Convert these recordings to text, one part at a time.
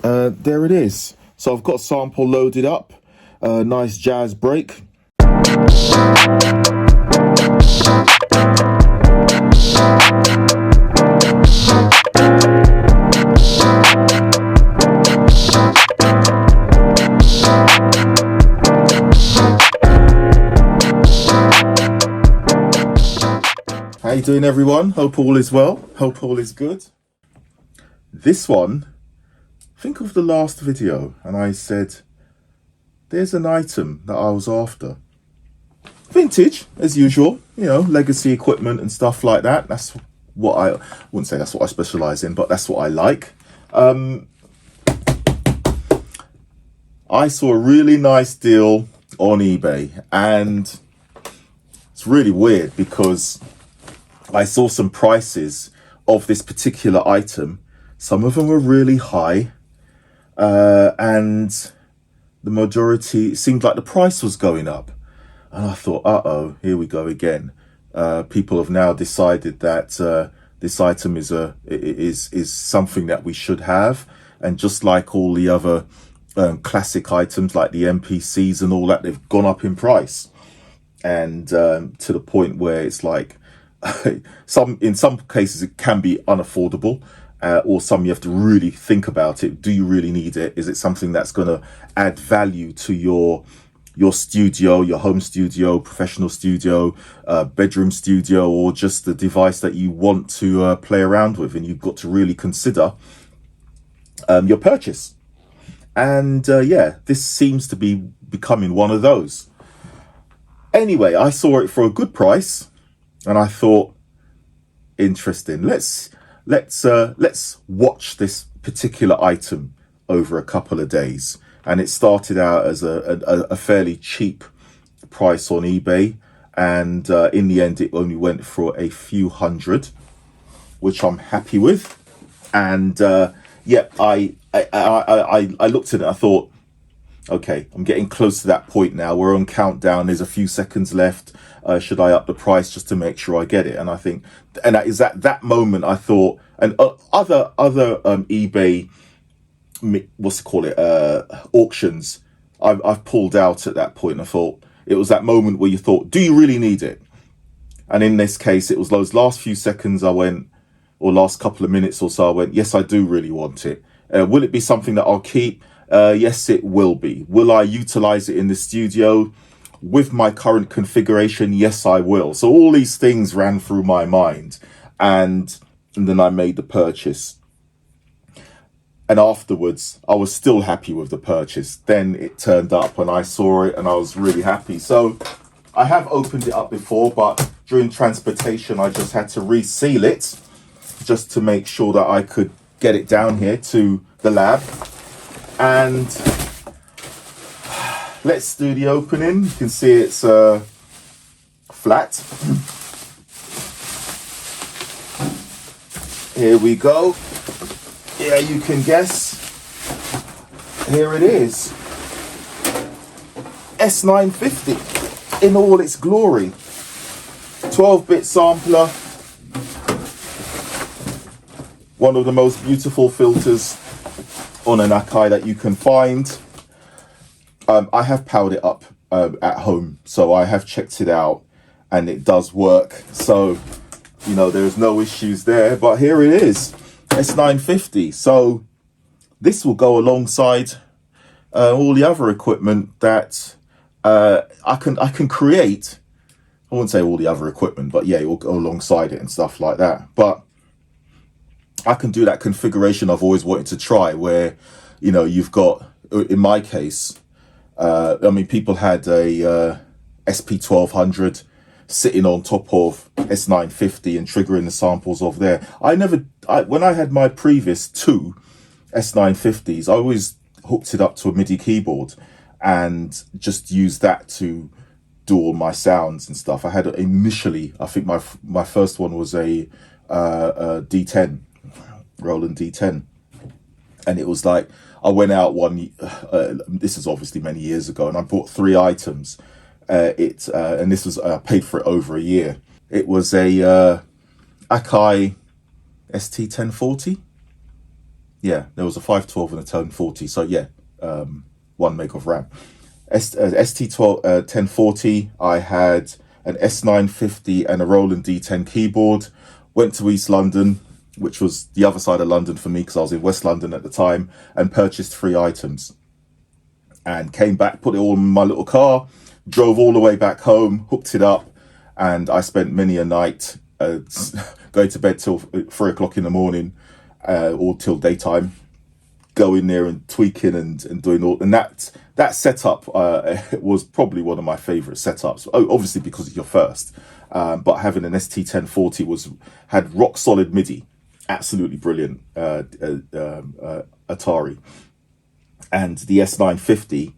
there it is. So I've got sample loaded up, nice jazz break. How you doing, everyone? Hope all is well. Hope all is good. This one, think of the last video and I said, there's an item that I was after. Vintage, as usual, you know, legacy equipment and stuff like that. That's what I wouldn't say that's what I specialize in, but that's what I like. I saw a really nice deal on eBay, and it's really weird because I saw some prices of this particular item. Some of them were really high, and the majority seemed like the price was going up. And I thought, uh-oh, here we go again. People have now decided that this item is something that we should have. And just like all the other classic items like the MPCs and all that, they've gone up in price. And to the point where it's like, in some cases it can be unaffordable, or some you have to really think about it. Do you really need it? Is it something that's going to add value to your studio, your home studio, professional studio, bedroom studio, or just the device that you want to play around with? And you've got to really consider your purchase. And yeah, this seems to be becoming one of those. Anyway, I saw it for a good price, and I thought, interesting. Let's watch this particular item over a couple of days. And it started out as a fairly cheap price on eBay, and in the end, it only went for a few hundred, which I'm happy with. And yeah, I looked at it. I thought, okay, I'm getting close to that point now. We're on countdown. There's a few seconds left. Should I up the price just to make sure I get it? And I think, and that is at that moment I thought, and other eBay, what's it call it, auctions, I've pulled out at that point. And I thought it was that moment where you thought, do you really need it? And in this case, it was those last few seconds I went, or last couple of minutes or so, I went, yes, I do really want it. Will it be something that I'll keep? Yes, it will be. Will I utilize it in the studio with my current configuration? Yes, I will. So all these things ran through my mind, and then I made the purchase. And afterwards, I was still happy with the purchase. Then it turned up and I saw it and I was really happy. So I have opened it up before, but during transportation, I just had to reseal it just to make sure that I could get it down here to the lab. And let's do the opening. You can see it's flat. Here we go. Yeah, you can guess. Here it is. S950 in all its glory. 12-bit sampler. One of the most beautiful filters on an AKAI that you can find. I have powered it up at home, so I have checked it out and it does work. So, you know, there's no issues there, but here it is. S950. So this will go alongside all the other equipment that I can create. I wouldn't say all the other equipment, but yeah, it will go alongside it and stuff like that. But I can do that configuration I've always wanted to try, where, you know, you've got, in my case, I mean, people had a SP1200 sitting on top of S950 and triggering the samples off there. When I had my previous two S950s, I always hooked it up to a Midi keyboard and just used that to do all my sounds and stuff. I had initially, I think my first one was a D10, Roland D10. And it was like, I went out this is obviously many years ago, and I bought 3 items. And this was, I paid for it over a year. It was a AKAI ST1040. Yeah, there was a 512 and a 1040. So yeah, 1 meg of RAM. ST1040, I had an S950 and a Roland D10 keyboard. Went to East London, which was the other side of London for me because I was in West London at the time, and purchased 3 items. And came back, put it all in my little car, drove all the way back home, hooked it up, and I spent many a night going to bed till 3 o'clock in the morning, or till daytime, going there and tweaking and doing all. And that setup was probably one of my favorite setups. Obviously because it's your first, but having an ST1040 had rock solid MIDI, absolutely brilliant Atari, and the S950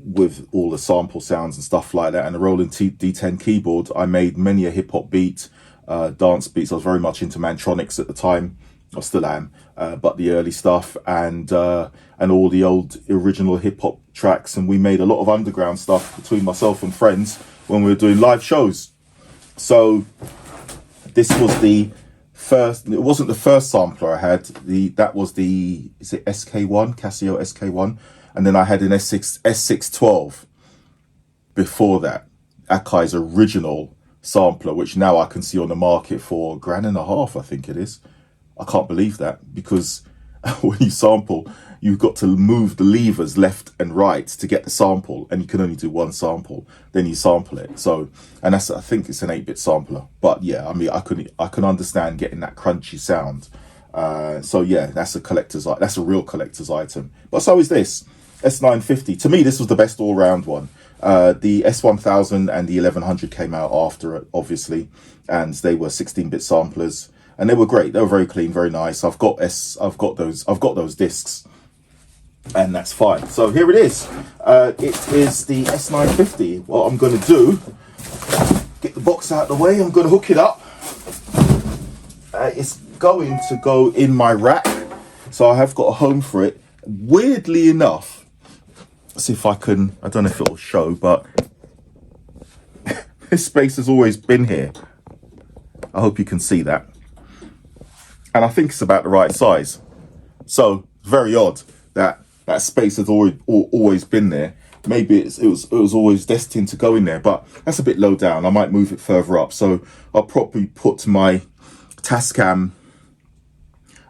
with all the sample sounds and stuff like that, and the Roland D10 keyboard. I made many a hip hop beat, dance beats. I was very much into Mantronics at the time. I still am, but the early stuff, and all the old original hip hop tracks. And we made a lot of underground stuff between myself and friends when we were doing live shows. So this was the first. It wasn't the first sampler I had. That was the, is it SK1, Casio SK1, and then I had an S612 before that, AKAI's original sampler, which now I can see on the market for £1.50, I think it is. I can't believe that, because when you sample, you've got to move the levers left and right to get the sample, and you can only do one sample, then you sample it. So, and that's, I think it's an 8-bit sampler, but yeah, I mean, I can understand getting that crunchy sound. So yeah, that's a real collector's item. But so is this S950. To me, this was the best all-round one. The S1000 and the 1100 came out after it, obviously, and they were 16-bit samplers. And they were great. They were very clean, very nice. I've got those discs, and that's fine. So here it is. It is the S950. What I'm going to do, get the box out of the way. I'm going to hook it up. It's going to go in my rack, so I have got a home for it. Weirdly enough, let's see if I can. I don't know if it'll show, but this space has always been here. I hope you can see that. And I think it's about the right size. So very odd that that space has always been there. Maybe it was always destined to go in there, but that's a bit low down. I might move it further up. So I'll probably put my Tascam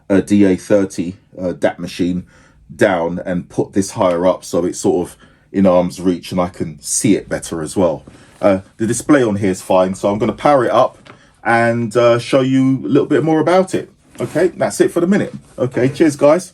DA30 DAT machine down and put this higher up, so it's sort of in arm's reach and I can see it better as well. The display on here is fine, so I'm going to power it up and show you a little bit more about it. Okay, that's it for the minute. Okay, cheers guys.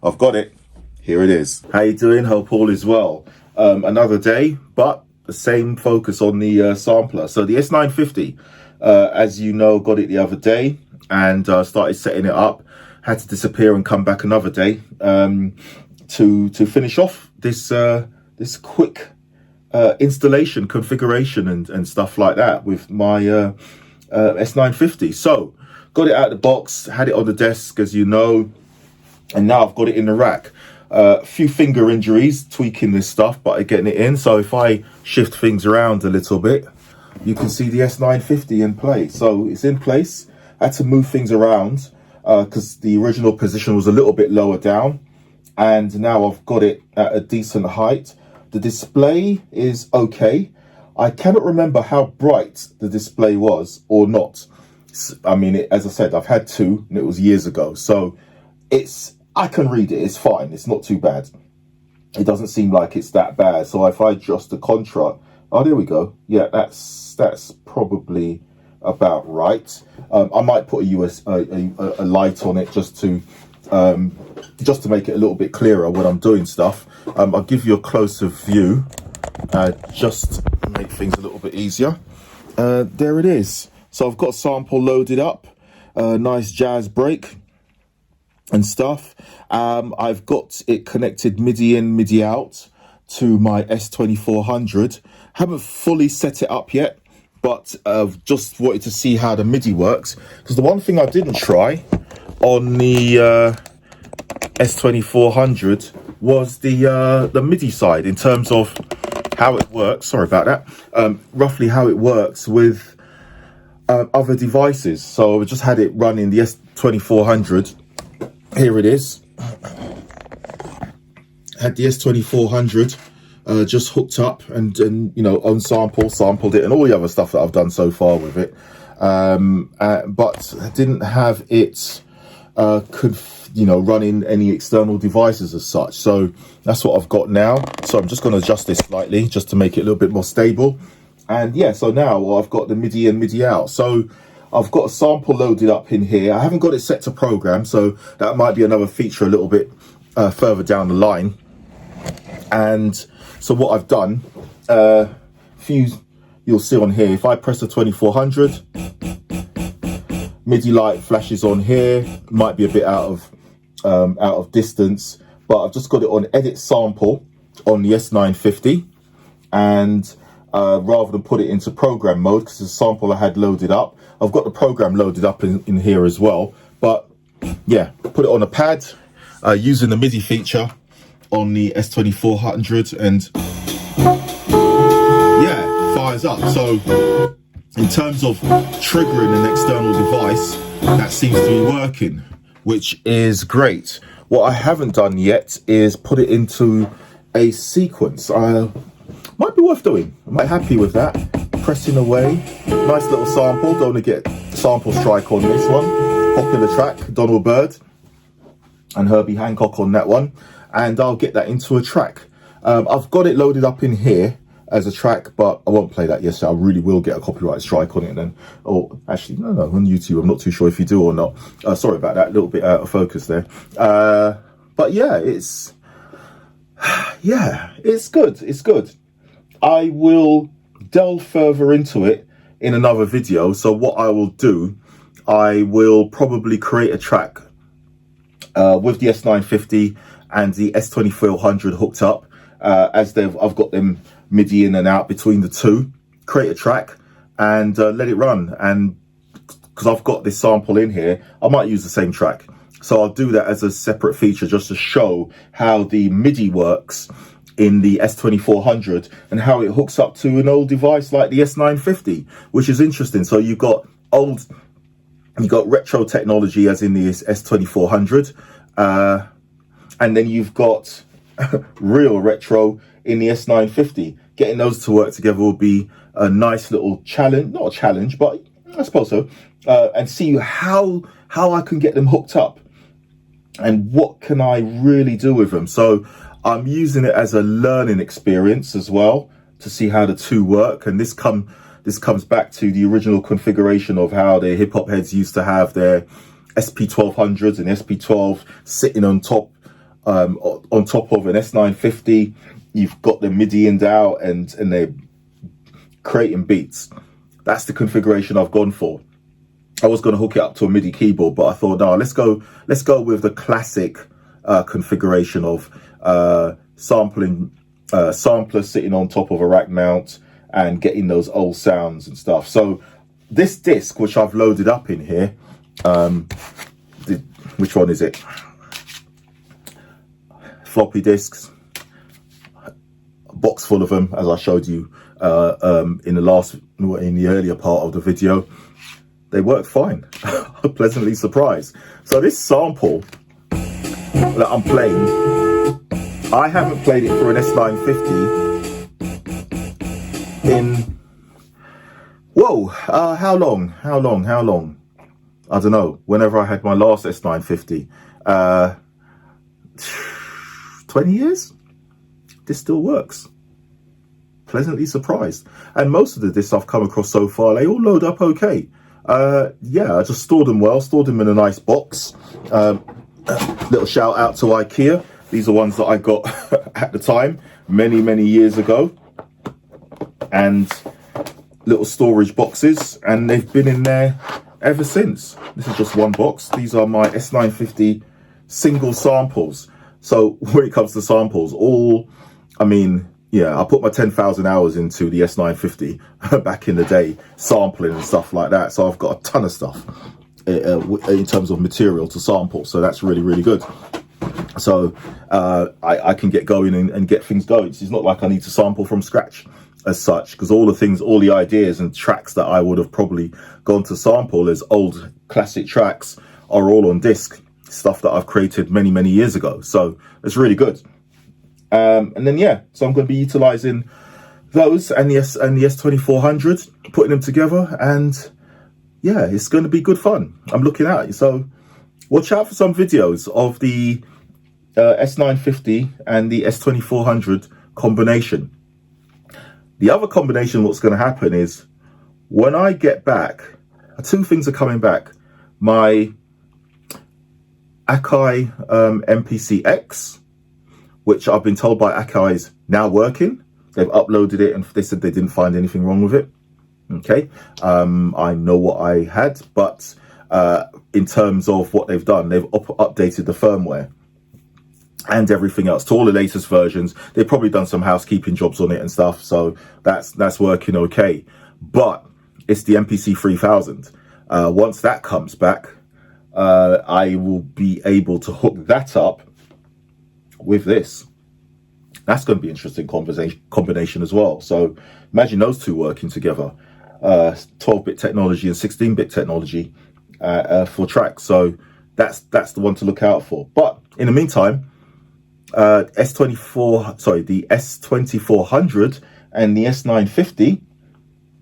I've got it. Here it is. How you doing? Hope all is well. Another day, but the same focus on the sampler. So the S950, as you know, got it the other day and started setting it up. Had to disappear and come back another day to finish off this this quick installation, configuration and stuff like that with my S950. So got it out of the box, had it on the desk, as you know, and now I've got it in the rack. A few finger injuries tweaking this stuff, but getting it in. So if I shift things around a little bit, you can see the S950 in place. So it's in place. I had to move things around because the original position was a little bit lower down, and now I've got it at a decent height. The display is okay. I cannot remember how bright the display was or not. I mean, as I said, I've had two and it was years ago. So I can read it. It's fine. It's not too bad. It doesn't seem like it's that bad. So if I adjust the contra, oh, there we go. Yeah, that's probably about right. I might put a light on it just to make it a little bit clearer when I'm doing stuff. I'll give you a closer view, just to make things a little bit easier. There it is. So I've got sample loaded up, nice jazz break and stuff. I've got it connected MIDI in, MIDI out to my S2400. Haven't fully set it up yet, but I've just wanted to see how the MIDI works. Because the one thing I didn't try on the S2400 was the MIDI side in terms of how it works. Sorry about that. Roughly how it works with other devices. So I just had it running the S2400 here it is. Had the S2400 just hooked up and you know, on sampled it and all the other stuff that I've done so far with it, but I didn't have it you know, running any external devices as such. So that's what I've got now. So I'm just going to adjust this slightly just to make it a little bit more stable. And yeah, so now I've got the MIDI and MIDI out. So I've got a sample loaded up in here. I haven't got it set to program, so that might be another feature a little bit further down the line. And so what I've done, you'll see on here, if I press the 2400, MIDI light flashes on here. Might be a bit out of distance, but I've just got it on edit sample on the S950, and rather than put it into program mode, because the sample I had loaded up, I've got the program loaded up in here as well. But yeah, put it on a pad using the MIDI feature on the S2400, and yeah, fires up. So in terms of triggering an external device, that seems to be working, which is great. What I haven't done yet is put it into a sequence. Might be worth doing. I'm quite happy with that. Pressing away, nice little sample. Don't want to get sample strike on this one. Popular track, Donald Byrd and Herbie Hancock on that one. And I'll get that into a track. I've got it loaded up in here as a track, but I won't play that yet. So I really will get a copyright strike on it then. Or actually, no, on YouTube, I'm not too sure if you do or not. Sorry about that, a little bit out of focus there. But yeah, it's good. It's good. I will delve further into it in another video. So what I will do, I will probably create a track with the S950 and the S2400 hooked up, as I've got them MIDI in and out between the two. Create a track and let it run. And because I've got this sample in here, I might use the same track. So I'll do that as a separate feature just to show how the MIDI works in the S2400 and how it hooks up to an old device like the S950, which is interesting. So you've got retro technology as in the S2400, and then you've got real retro in the S950. Getting those to work together will be a nice little challenge, not a challenge, but I suppose so, and see how I can get them hooked up and what can I really do with them. So I'm using it as a learning experience as well to see how the two work. And this comes back to the original configuration of how the hip hop heads used to have their SP1200s and SP12 sitting on top of an S950. You've got the MIDI and out and they're creating beats. That's the configuration I've gone for. I was going to hook it up to a MIDI keyboard, but I thought, no, let's go with the classic configuration of sampler sitting on top of a rack mount and getting those old sounds and stuff. So this disc, which I've loaded up in here, which one is it? Floppy disks, a box full of them, as I showed you in the earlier part of the video. They work fine. I'm pleasantly surprised. So this sample that I'm playing, I haven't played it for an S950 in, how long? I don't know, whenever I had my last S950. 20 years? This still works. Pleasantly surprised. And most of the discs I've come across so far, they all load up okay. Yeah, I just stored them well, stored them in a nice box. Little shout out to IKEA. These are ones that I got at the time, many years ago. And little storage boxes, and they've been in there ever since. This is just one box. These are my S950 single samples. So when it comes to samples, I put my 10,000 hours into the S950 back in the day, sampling and stuff like that. So I've got a ton of stuff in terms of material to sample. So that's really good. So I can get going and get things going. It's not like I need to sample from scratch as such, because all the ideas and tracks that I would have probably gone to sample as old classic tracks are all on disc. stuff that I've created many years ago. So it's really good. And then, yeah, so I'm going to be utilizing those and the S2400, putting them together, and yeah, it's going to be good fun. I'm looking at it. So watch out for some videos of the S950 and the S2400 combination. The other combination, what's going to happen is when I get back, two things are coming back. My AKAI MPC-X, which I've been told by AKAI is now working. They've uploaded it and they said they didn't find anything wrong with it. Okay, I know what I had, but in terms of what they've done, they've updated the firmware and everything else to all the latest versions. They've probably done some housekeeping jobs on it and stuff, so that's working okay. But it's the MPC 3000. Once that comes back, I will be able to hook that up with this. That's going to be an interesting combination as well. So imagine those two working together, 12-bit technology and 16-bit technology for tracks. So that's the one to look out for. But in the meantime, the S2400 and the S950,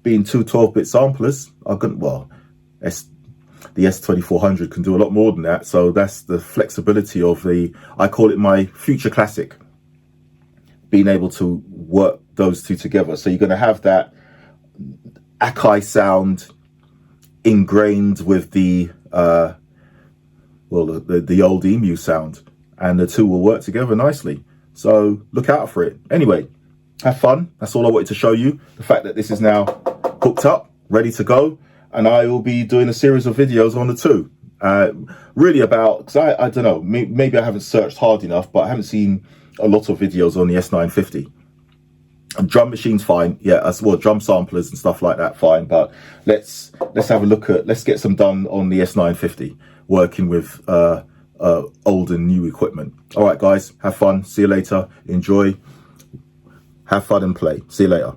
being two 12-bit samplers, are going, well, the S2400 can do a lot more than that. So that's the flexibility of the, I call it my future classic, being able to work those two together. So you're going to have that AKAI sound ingrained with the the old EMU sound, and the two will work together nicely. So look out for it. Anyway, have fun. That's all I wanted to show you. The fact that this is now hooked up, ready to go, and I will be doing a series of videos on the two. Really about, because I don't know, maybe I haven't searched hard enough, but I haven't seen a lot of videos on the S950. And drum machines, fine, yeah, as well, drum samplers and stuff like that, fine. But let's have a look at, let's get some done on the S950, working with old and new equipment. All right, guys, have fun. See you later. Enjoy. Have fun and play. See you later.